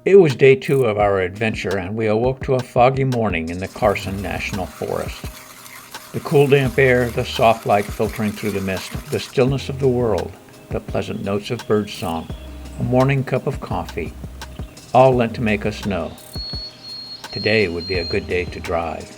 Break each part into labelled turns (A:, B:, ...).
A: It was day 2 of our adventure, and we awoke to a foggy morning in the Carson National Forest. The cool, damp air, the soft light filtering through the mist, the stillness of the world, the pleasant notes of birdsong, a morning cup of coffee, all lent to make us know today would be a good day to drive.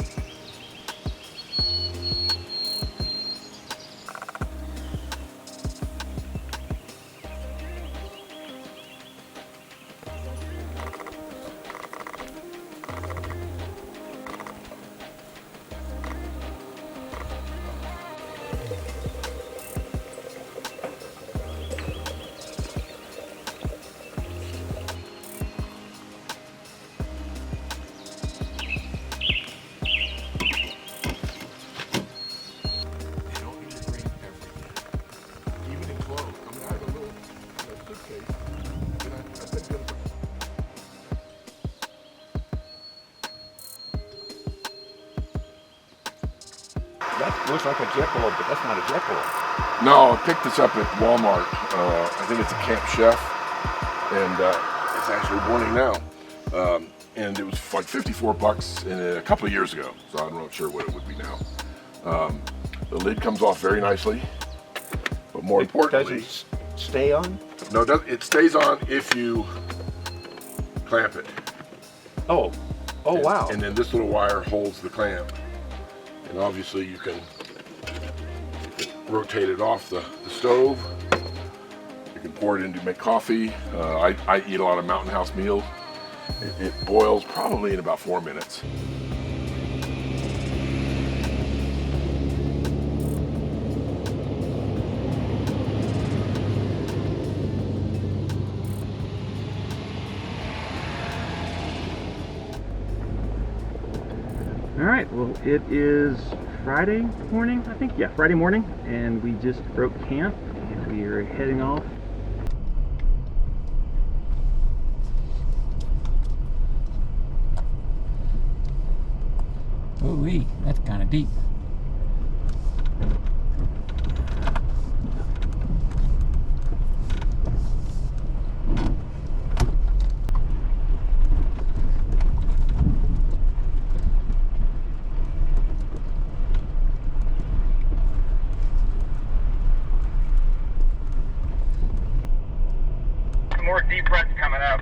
B: That looks like a jackalope, but that's not a jackalope.
C: No, I picked this up at Walmart. I think it's a Camp Chef, and it's actually morning now. And it was like $54 a couple of years ago, so I'm not sure what it would be now. The lid comes off very nicely, but more importantly,
B: doesn't stay on?
C: No, it stays on if you clamp it.
B: Oh, wow.
C: And then this little wire holds the clamp. And obviously you can rotate it off the stove. You can pour it in to make coffee. I eat a lot of Mountain House meals. It boils probably in about 4 minutes.
D: All right, well, it is Friday morning, I think. Yeah, Friday morning, and we just broke camp, and we are heading off.
A: Ooh-wee, that's kind of deep.
E: More deep ruts coming up.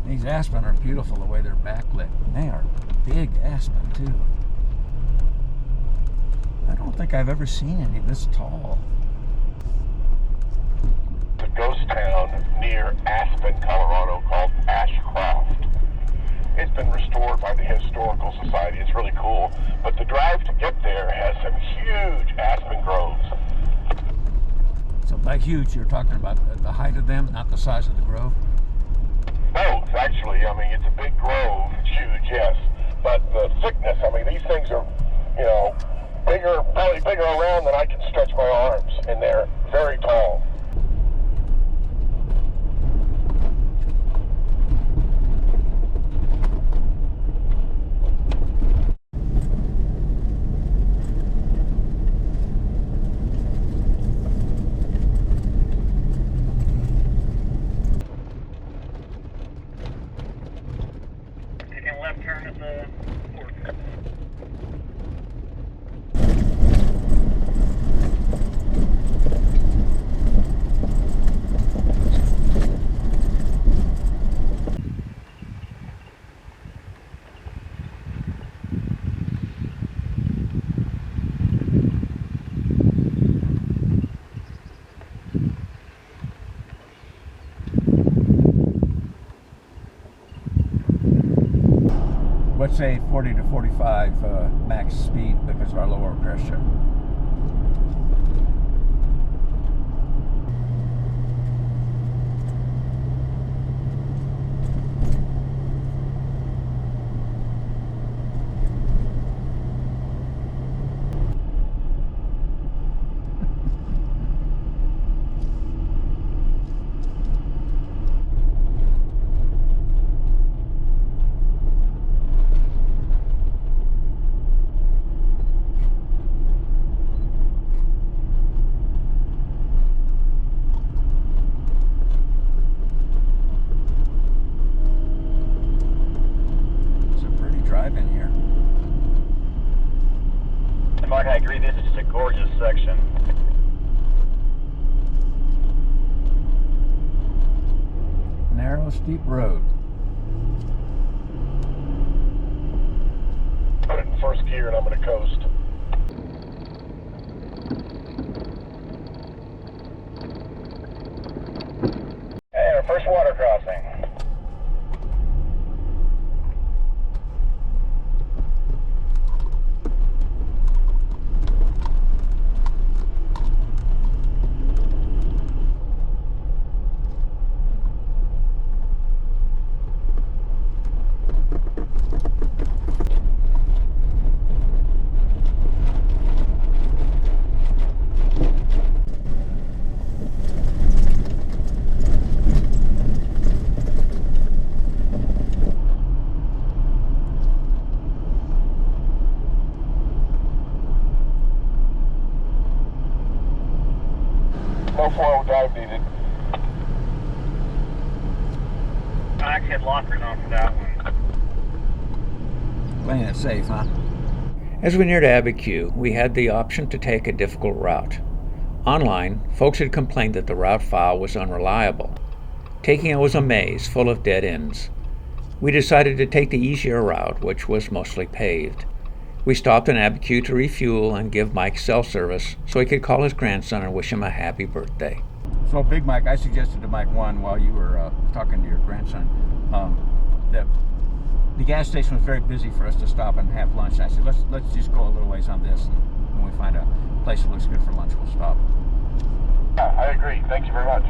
A: These aspen are beautiful the way they're backlit. They are big aspen too. I don't think I've ever seen any this tall.
C: It's a ghost town near Aspen, Colorado called Ashcroft. It's been restored by the Historical Society. It's really cool. But the drive to get there has some huge aspen groves.
A: So by huge, you're talking about the height of them, not the size of the grove?
C: Both, actually. I mean, it's a big grove. It's huge, yes. But the thickness, I mean, these things are, bigger, probably bigger around than I can stretch my arms. And they're very tall.
E: Left turn at the fork.
A: say 40 to 45 max speed because of our lower pressure. In here.
E: And Mark, I agree, this is just a gorgeous section.
A: Narrow, steep road.
C: Put it in first gear and I'm going to coast.
E: Hey, our first water crossing.
C: No foil dive needed.
E: I actually had lockers on for that one.
A: Playing it safe, huh? As we neared Abiquiu, we had the option to take a difficult route. Online, folks had complained that the route file was unreliable. Taking it was a maze full of dead ends. We decided to take the easier route, which was mostly paved. We stopped in Abiquiu to refuel and give Mike cell service so he could call his grandson and wish him a happy birthday. So, Big Mike, I suggested to Mike 1 while you were talking to your grandson that the gas station was very busy for us to stop and have lunch. I said, let's just go a little ways on this, and when we find a place that looks good for lunch, we'll stop.
C: Yeah, I agree. Thank you very much.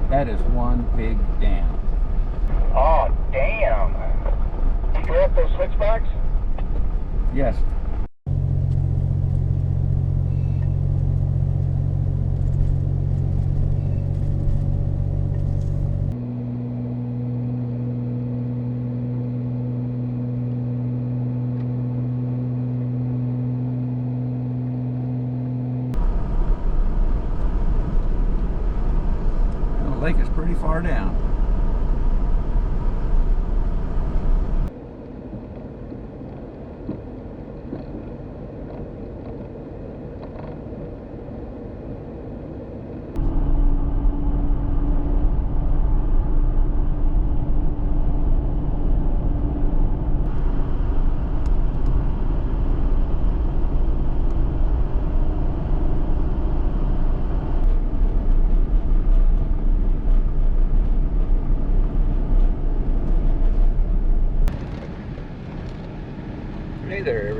A: That is one big dam.
E: Oh, damn.
C: You go up those switchbacks?
A: Yes. The lake is pretty far down.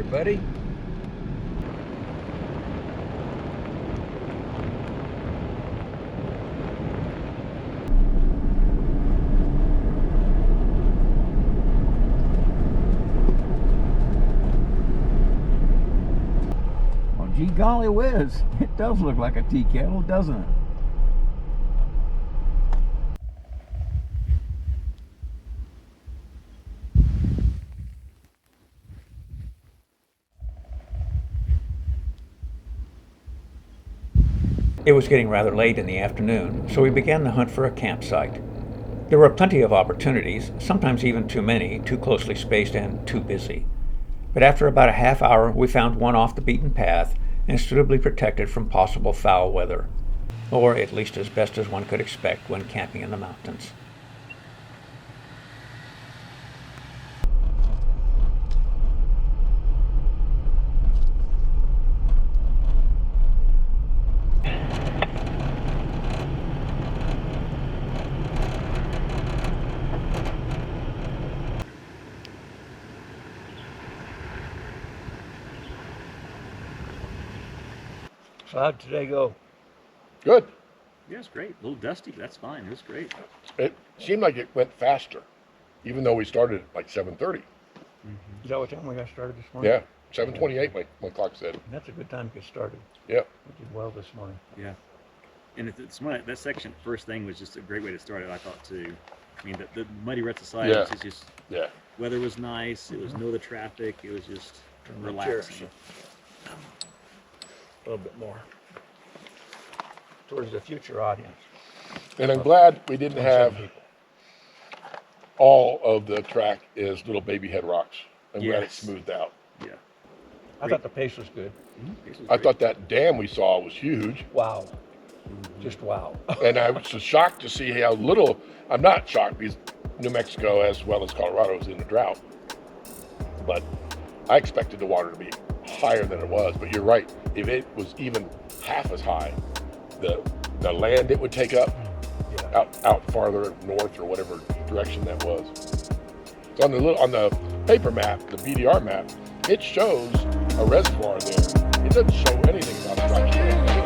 A: buddy. Well, gee golly whiz, it does look like a tea kettle, doesn't it? It was getting rather late in the afternoon, so we began the hunt for a campsite. There were plenty of opportunities, sometimes even too many, too closely spaced and too busy. But after about a half hour, we found one off the beaten path and suitably protected from possible foul weather, or at least as best as one could expect when camping in the mountains. So how'd today go?
C: Good.
B: Yeah, it's great. A little dusty, but that's fine. It was great.
C: It seemed like it went faster, even though we started at like 7:30.
A: Is that what time we got started this morning?
C: Yeah, 7:28. My clock said.
A: That's a good time to get started.
C: Yeah.
A: We did well this morning.
B: Yeah. And it's one, that section, first thing, was just a great way to start it, I thought, too. I mean, the muddy ruts aside,
C: Yeah.
B: it was just,
C: Yeah.
B: weather was nice. It was no other traffic. It was just relaxing.
A: A little bit more towards the future audience.
C: And I'm glad we didn't
A: 27
C: have
A: people.
C: all of the track is little baby head rocks. I'm glad it's
B: Yes.
C: smoothed out.
B: Yeah.
A: I thought the pace was good.
B: This was
C: I
B: great.
C: thought that dam we saw was huge,
A: Wow. Just wow.
C: and I was just shocked to see how little. I'm not shocked because New Mexico, as well as Colorado, is in a drought. But I expected the water to be higher than it was. But you're right. If it was even half as high, the land it would take up
A: Yeah.
C: out farther north or whatever direction that was. So on the paper map, the BDR map, it shows a reservoir there. It doesn't show anything about a dry